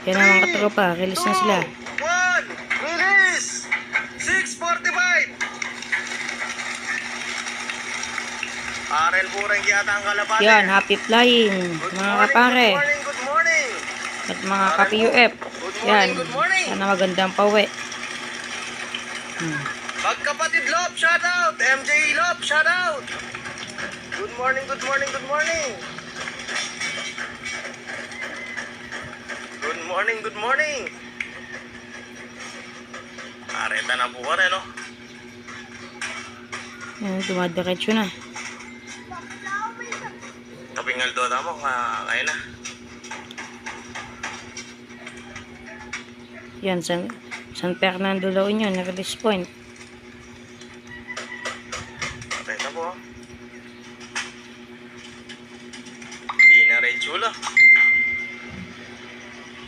Yan ang mga katropa, release na sila. 1, release! 6:45. Arel Bureng yata ang kalapate. Yan, happy flying, mga kapare. Good morning. At mga ka-PUF. Yan, Good morning. sana magandang pauwi. Magkapatid Lop, shout out. MJ Lop, shout out. Good morning, good morning, good morning. Good morning, good morning. Areta na po ka rin, no? Yan, dumadiretso na. Kapingal doon mo, kaya na. Yan, San Fernando La Union, release point.